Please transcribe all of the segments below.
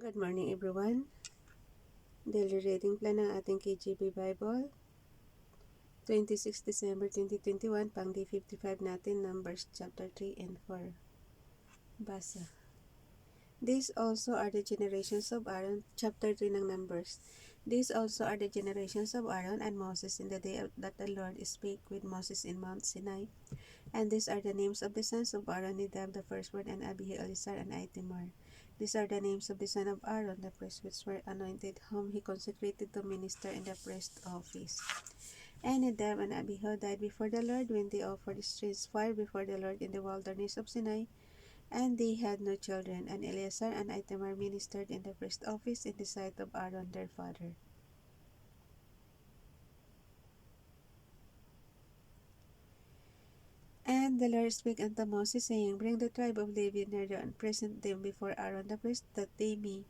Good morning everyone. Daily reading plan ng ating KJB Bible. 26 December 2021, pang day 55 natin, Numbers chapter 3 and 4. Basa. These also are the generations of Aaron, chapter 3 ng Numbers. These also are the generations of Aaron and Moses in the day that the Lord spake with Moses in Mount Sinai. And these are the names of the sons of Aaron, Nadab the firstborn, and Abihu, Eleazar, and Ithamar. These are the names of the son of Aaron, the priests which were anointed, whom he consecrated to minister in the priest office. And Nadab and Abihu died before the Lord when they offered strange fire before the Lord in the wilderness of Sinai, and they had no children. And Eleazar and Ithamar ministered in the priest office in the sight of Aaron their father. And the Lord spake unto Moses, saying, Bring the tribe of Levi near and present them before Aaron the priest, that they may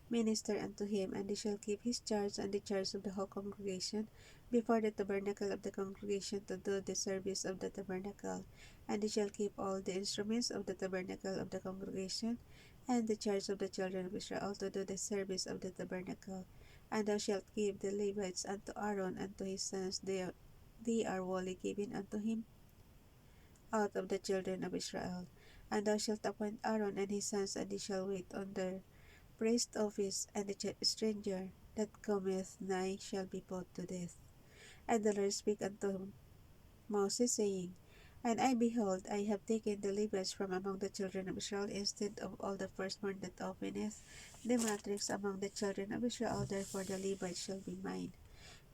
minister unto him, and they shall keep his charge and the charge of the whole congregation before the tabernacle of the congregation to do the service of the tabernacle. And they shall keep all the instruments of the tabernacle of the congregation, and the charge of the children of Israel to do the service of the tabernacle. And thou shalt give the Levites unto Aaron and to his sons, they are wholly given unto him out of the children of Israel. And thou shalt appoint Aaron and his sons, and they shall wait on their priest office, and the stranger that cometh nigh shall be put to death. And the Lord spake unto Moses, saying, And I behold, I have taken the Levites from among the children of Israel, instead of all the firstborn that openeth the matrix among the children of Israel. Therefore the Levites shall be mine,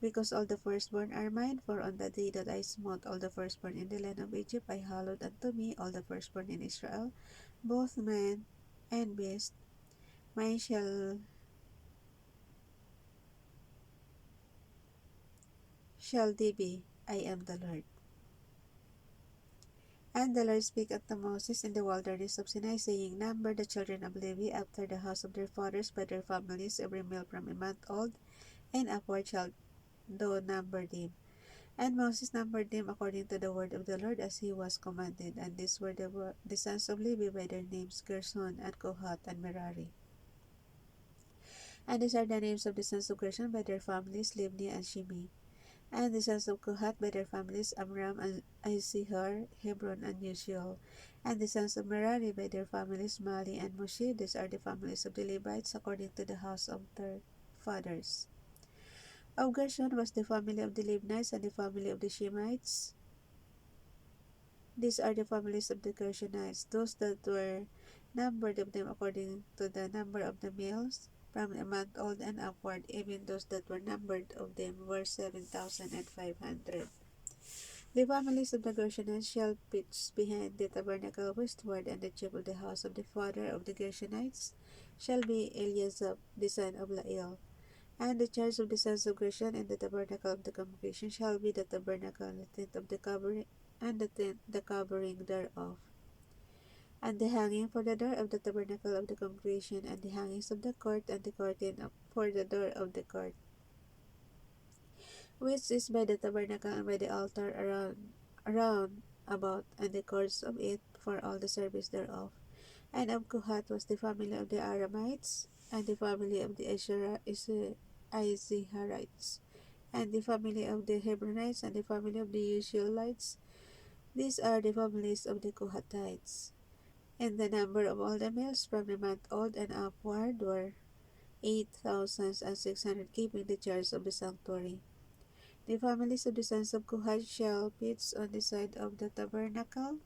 because all the firstborn are mine. For on the day that I smote all the firstborn in the land of Egypt, I hallowed unto me all the firstborn in Israel, both man and beast. Mine shall they be. I am the Lord. And the Lord spake unto Moses in the wilderness of Sinai, saying, Number the children of Levi after the house of their fathers by their families, every male from a month old and upward shall thou number them. And Moses numbered them according to the word of the Lord, as he was commanded. And these were the sons of Levi by their names, Gershon, and Kohath, and Merari. And these are the names of the sons of Gershon by their families, Libni and Shimi. And the sons of Kohath by their families, Amram and Izihar, Hebron and Uziel. And the sons of Merari by their families, Mali and Mushi. These are the families of the Levites according to the house of their fathers. Of Gershon was the family of the Libnites, and the family of the Shemites. These are the families of the Gershonites, those that were numbered of them according to the number of the males, from a month old and upward. Even those that were numbered of them were 7,500. The families of the Gershonites shall pitch behind the tabernacle westward, and the chief of the house of the father of the Gershonites shall be Eliasaph, the son of Lael. And the charge of the sons of Gershon in the tabernacle of the congregation shall be the tabernacle, and the tent of the covering, and the tent, the covering thereof, and the hanging for the door of the tabernacle of the congregation, and the hangings of the court, and the curtain for the door of the court, which is by the tabernacle and by the altar around about, and the courts of it for all the service thereof. And of Kohath was the family of the Aramites, and the family of the Iziharites, and the family of the Hebronites, and the family of the Uzielites. These are the families of the Kohathites. And the number of all the males from the month old and upward were 8,600, keeping the charge of the sanctuary. The families of the sons of Kohath shall pitch on the side of the tabernacle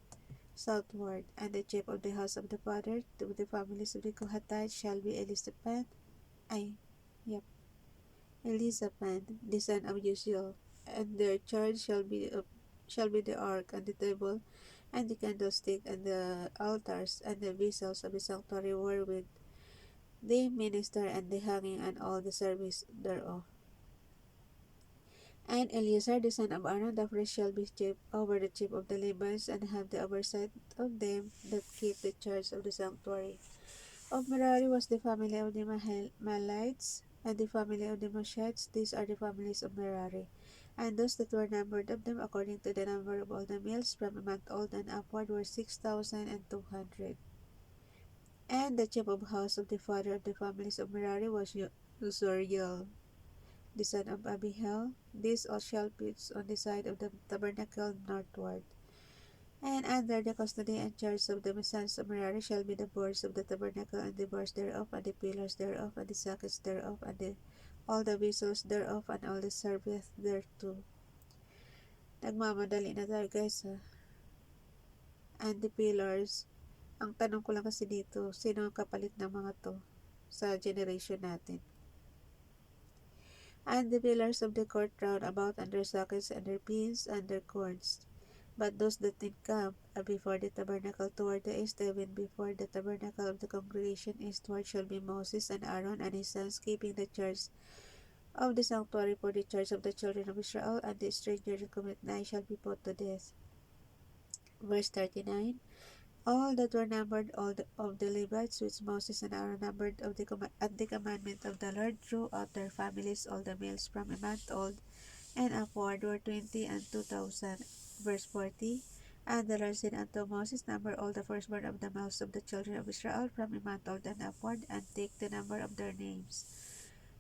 southward, and the chief of the house of the father to the families of the Kohathites shall be Elizaphan, the son of Uziel, and their charge shall be the ark, and the table, and the candlestick, and the altars, and the vessels of the sanctuary wherewith they minister, and the hanging, and all the service thereof. And Eleazar the son of Aaron the priest shall be chief over the chief of the Levites, and have the oversight of them that keep the charge of the sanctuary. Of Merari was the family of the Mahalites, and the family of the Mushites. These are the families of Merari. And those that were numbered of them according to the number of all the males from a month old and upward were 6,200. And the chief of house of the father of the families of Merari was Zuriel, the son of Abihail. These all shall pitch on the side of the tabernacle northward. And under the custody and charge of the sons of Merari shall be the boards of the tabernacle, and the bars thereof, and the pillars thereof, and the sockets thereof, and all the vessels thereof, and all the service thereto. Nagmamadali na tayo guys ha. And the pillars. Ang tanong ko lang kasi dito, sino ang kapalit ng mga to sa generation natin? And the pillars of the court round about, and their sockets, and their pins, and their cords. But those that encamp before the tabernacle toward the east, even before the tabernacle of the congregation eastward, shall be Moses and Aaron and his sons, keeping the charge of the sanctuary for the charge of the children of Israel, and the stranger that commit nigh shall be put to death. Verse 39. All that were numbered of the Levites, which Moses and Aaron numbered at the commandment of the Lord, throughout their families, all the males from a month old and upward were 20 and 2,000. Verse 40. And the Lord said unto Moses, number all the firstborn of the males of the children of Israel from a month old and upward, and take the number of their names.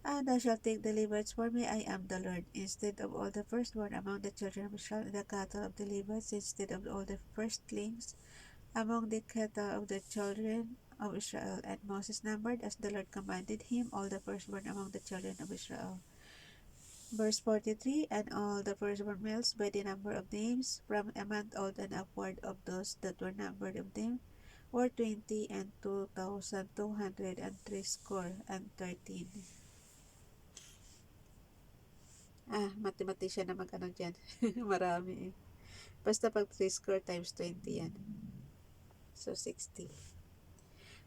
And thou shalt take the Levites for me, I am the Lord, instead of all the firstborn among the children of Israel, and the cattle of the Levites, instead of all the firstlings among the cattle of the children of Israel. And Moses numbered, as the Lord commanded him, all the firstborn among the children of Israel. Verse 43. And all the firstborn males by the number of names, from a month old and upward, of those that were numbered of them, were 20 and 2,203 score and 13. Mathematician na mag-ano dyan. Marami eh. Basta pag 3 score times 20 yan. So, 60.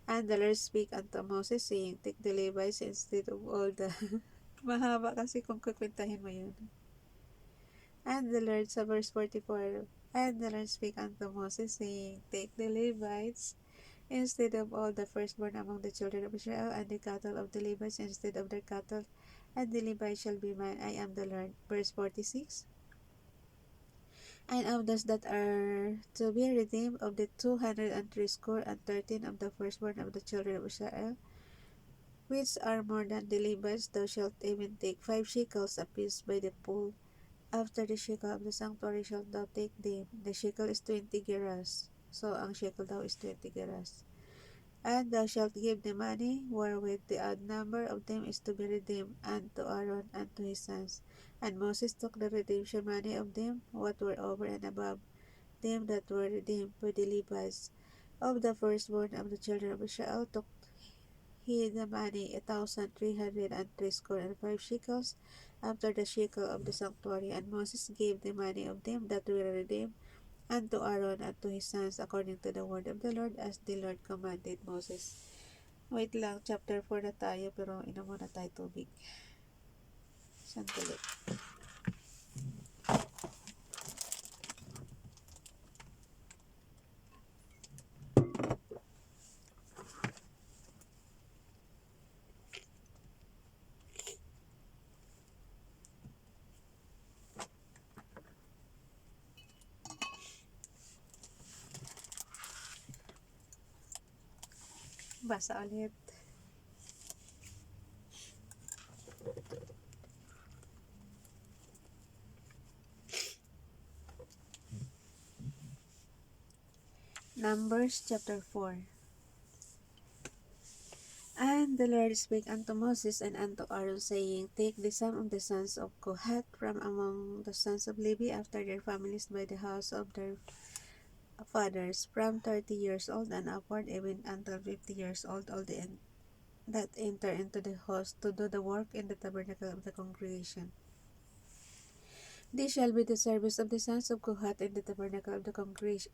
And the Lord spake unto Moses, saying, take the Levites instead of all the... Mahaba kasi kung kukwentahin mo yun. And the Lord, sa verse 44, and the Lord spake unto Moses, saying, take the Levites instead of all the firstborn among the children of Israel, and the cattle of the Levites instead of their cattle, and the Levites shall be mine. I am the Lord. Verse 46. And of those that are to be redeemed, of the 203 score and 13 of the firstborn of the children of Israel, which are more than the Levites, thou shalt even take 5 shekels apiece by the pool. After the shekel of the sanctuary shalt thou take them. The shekel is 20 gerahs. So, ang shekel daw is 20 gerahs. And thou shalt give the money, wherewith the odd number of them is to be redeemed, unto Aaron and to his sons. And Moses took the redemption money of them, what were over and above them that were redeemed by the Levites. Of the firstborn of the children of Israel took he the money 1,303 score and 5 shekels, after the shekel of the sanctuary. And Moses gave the money of them that were redeemed unto Aaron and to his sons, according to the word of the Lord, as the Lord commanded Moses. Wait lang, chapter 4 na tayo, pero inom muna tayo tubig. Sandali. Basa ulit. Numbers chapter 4. And the Lord spake unto Moses and unto Aaron, saying, take the sum of the sons of Kohath from among the sons of Levi after their families by the house of their fathers, from 30 years old and upward, even until 50 years old, all that enter into the house to do the work in the tabernacle of the congregation. This shall be the service of the sons of Kohath in the tabernacle of the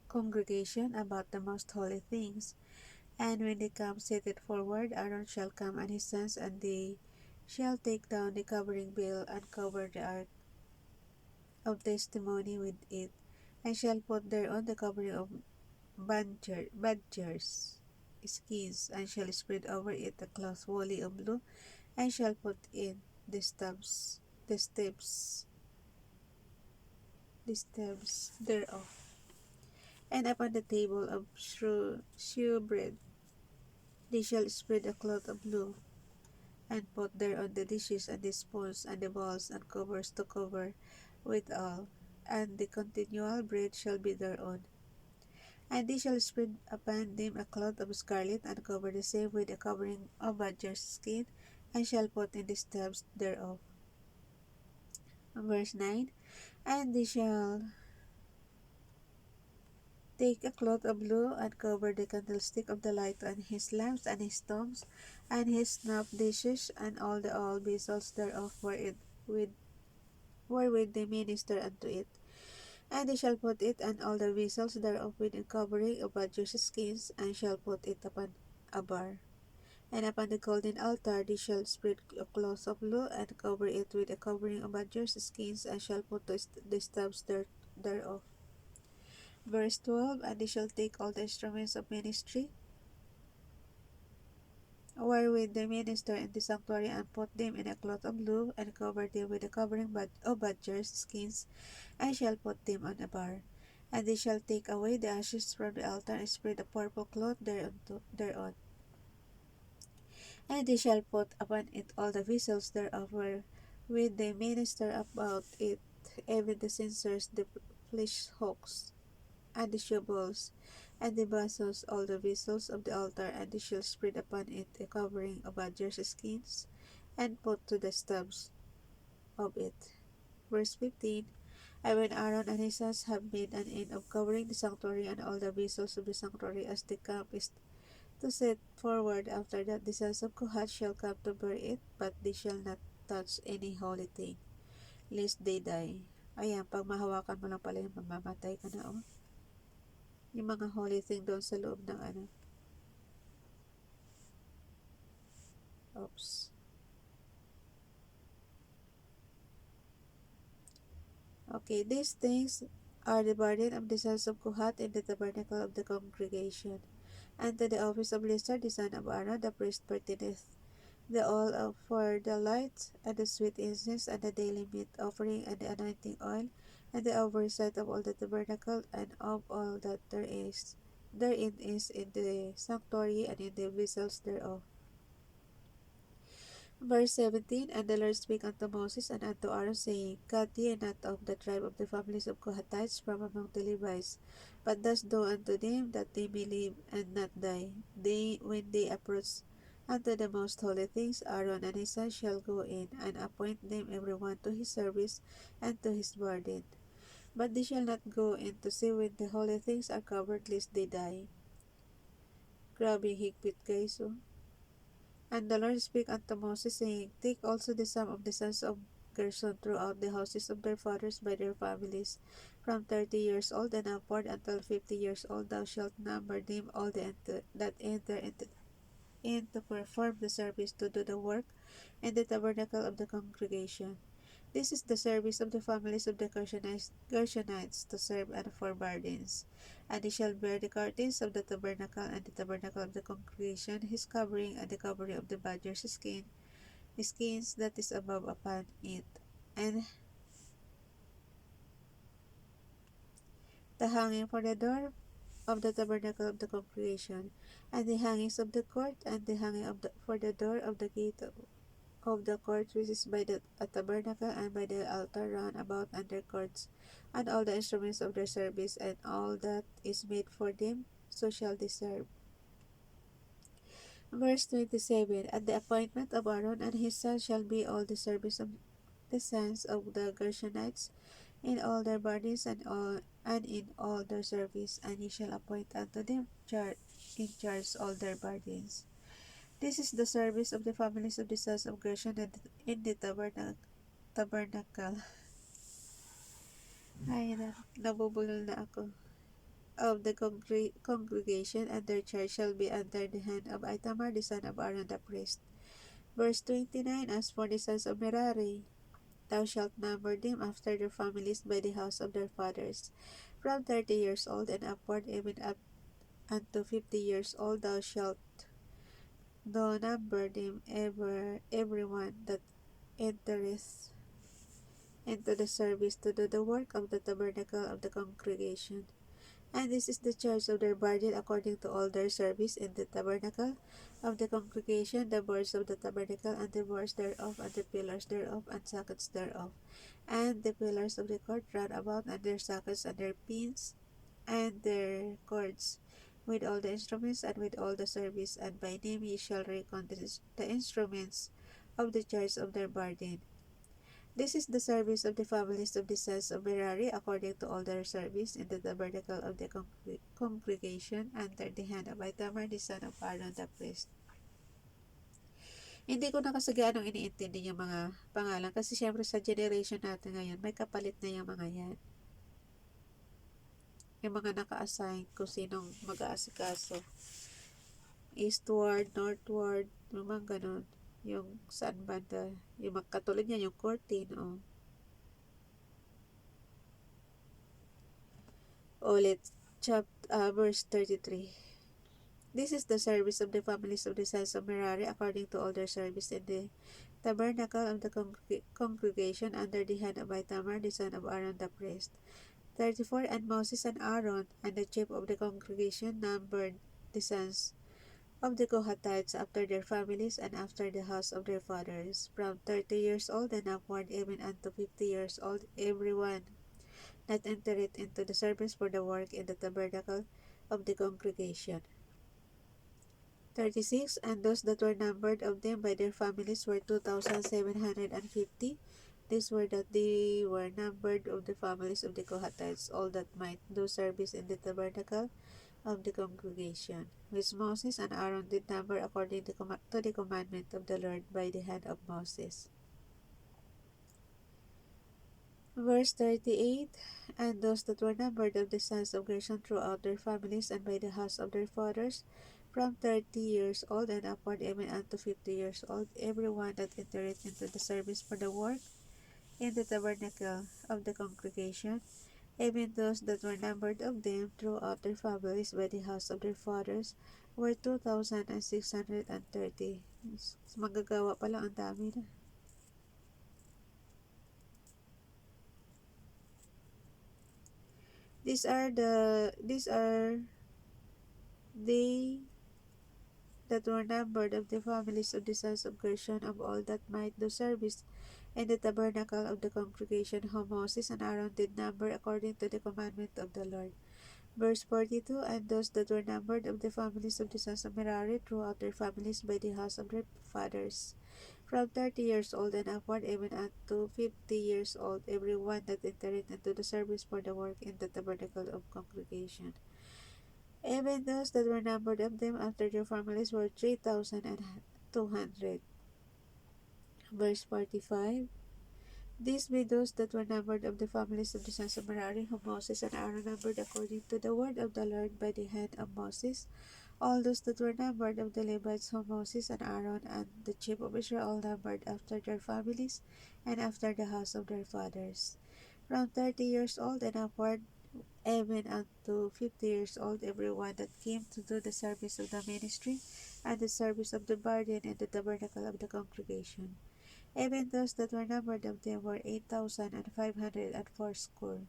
congregation about the most holy things. And when they come, set it forward. Aaron shall come and his sons, and they shall take down the covering veil and cover the ark of testimony with it, and shall put thereon the covering of badgers' skins, and shall spread over it a cloth wholly of blue, and shall put in the steps thereof, and upon the table of shewbread They shall spread a cloth of blue, and put thereon the dishes and the spoons and the bowls and covers to cover withal, and the continual bread shall be thereon. And they shall spread upon them a cloth of scarlet, and cover the same with a covering of badger's skin, and shall put in the steps thereof. Verse 9. And they shall take a cloth of blue, and cover the candlestick of the light, and his lamps, and his tongs, and his snuff dishes, and all the oil vessels thereof, with wherewith they minister unto it. And they shall put it and all the vessels thereof with a covering of badgers' skins, and shall put it upon a bar. And upon the golden altar they shall spread a cloth of blue, and cover it with a covering of badgers' skins, and shall put the stabs thereof. Verse 12. And they shall take all the instruments of ministry, wherewith they minister in the sanctuary, and put them in a cloth of blue, and cover them with a covering of badgers' skins, and shall put them on a bar. And they shall take away the ashes from the altar, and spread a purple cloth thereon. And they shall put upon it all the vessels thereof, wherewith they minister about it, even the censers, the flesh hooks, and the shovels, and the bassos, all the vessels of the altar. And they shall spread upon it a covering of badgers' skins, and put to the stubs of it. Verse 15. And when Aaron and his sons have made an end of covering the sanctuary and all the vessels of the sanctuary, as the camp is to set forward, after that the sons of Kohath shall come to bear it, but they shall not touch any holy thing, lest they die. Ayan, pag mahawakan mo lang pala yung mamamatay ka na, oh. Yung mga holy thing doon sa loob ng oops. Okay, these things are the burden of the sons of Kohath in the tabernacle of the congregation. And to the office of Lizar, the son of Aaron, the priest, pertaineth the oil for the lights, and the sweet incense, and the daily meat offering, and the anointing oil, and the oversight of all the tabernacle, and of all that therein is in the sanctuary, and in the vessels thereof. Verse 17. And the Lord spake unto Moses and unto Aaron, saying, Cut ye not off the tribe of the families of Kohathites from among the Levites, but thus do unto them, that they may live and not die. When they approach unto the most holy things, Aaron and his sons shall go in, and appoint them every one to his service and to his burden. But they shall not go in to see when the holy things are covered, lest they die. Grabe higpit, guys, oh. And the Lord spake unto Moses, saying, Take also the sum of the sons of Gershon throughout the houses of their fathers by their families, from 30 years old and upward until 50 years old. Thou shalt number them all that enter in to perform the service, to do the work in the tabernacle of the congregation. This is the service of the families of the Gershonites, to serve and for burdens. And he shall bear the curtains of the tabernacle, and the tabernacle of the congregation, his covering, and the covering of the badger's skins that is above upon it, and the hanging for the door of the tabernacle of the congregation, and the hangings of the court, and the hanging for the door of the gate of the court which is by the tabernacle, and by the altar round about and their courts, and all the instruments of their service, and all that is made for them, so shall they serve. Verse 27. And the appointment of Aaron and his sons shall be all the service of the sons of the Gershonites, in all their bodies, and in all their service, and ye shall appoint unto them in charge all their burdens. This is the service of the families of the sons of Gershon in the tabernacle. Ay, nabubulol na ako. Of the congregation, and their charge shall be under the hand of Ithamar the son of Aaron the priest. Verse 29. As for the sons of Merari, thou shalt number them after their families by the house of their fathers, from 30 years old and upward, even up unto 50 years old. Thou shalt number them, every one that entereth into the service, to do the work of the tabernacle of the congregation. And this is the charge of their burden according to all their service in the tabernacle of the congregation, the boards of the tabernacle, and the boards thereof, and the pillars thereof, and sockets thereof, and the pillars of the court round about, and their sockets, and their pins, and their cords, with all the instruments, and with all the service, and by name ye shall reckon the instruments of the charge of their burden. This is the service of the families of the sons of Merari according to all their service in the tabernacle of the congregation under the hand of Itamar, the son of Aaron the priest. Hindi ko na kasi gaano iniintindi yung mga pangalan kasi syempre sa generation natin ngayon may kapalit na yung mga yan. Yung mga naka-assign kung sinong mag-aasikaso. Eastward, northward, yung mga ganun. Yung saan banda. Yung katulad niya, yung curtain, oh. Ulit, verse 33. This is the service of the families of the sons of Merari according to all their service in the tabernacle of the congregation under the hand of Itamar, the son of Aaron the priest. 34. And Moses and Aaron and the chief of the congregation numbered the sons of the Kohathites after their families and after the house of their fathers, from 30 years old and upward, even unto 50 years old, everyone that entered into the service for the work in the tabernacle of the congregation. 36. And those that were numbered of them by their families were 2,750. These were that they were numbered of the families of the Kohathites, all that might do service in the tabernacle of the congregation, which Moses and Aaron did number according to the commandment of the Lord by the hand of Moses. Verse 38. And those that were numbered of the sons of Gershon throughout their families and by the house of their fathers, from 30 years old and upward, even unto 50 years old, every one that entered into the service for the work in the tabernacle of the congregation, even those that were numbered of them throughout their families by the house of their fathers, were 2,630. Magagawa pa lang, ang dami na. These are they that were numbered of the families of the sons of Gershon of all that might do service in the tabernacle of the congregation, whom Moses and Aaron did number according to the commandment of the Lord. Verse 42. And those that were numbered of the families of the sons of Merari throughout their families by the house of their fathers, from 30 years old and upward, even unto 50 years old, every one that entered into the service for the work in the tabernacle of congregation. Even those that were numbered of them after their families were 3,200. Verse 45. These be those that were numbered of the families of the sons of Merari, whom Moses and Aaron numbered according to the word of the Lord by the hand of Moses. All those that were numbered of the Levites, whom Moses and Aaron and the chief of Israel numbered after their families and after the house of their fathers, from 30 years old and upward, even unto 50 years old, every one that came to do the service of the ministry and the service of the burden in the tabernacle of the congregation. Even those that were numbered of them were 8,504 score.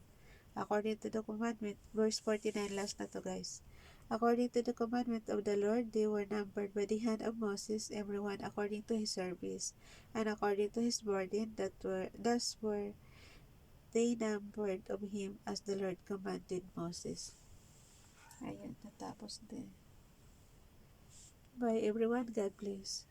According to the commandment, verse 49, last na to guys. According to the commandment of the Lord, they were numbered by the hand of Moses, everyone according to his service, and according to his burden, thus were they numbered of him as the Lord commanded Moses. Ayan, natapos din. Bye everyone, God bless.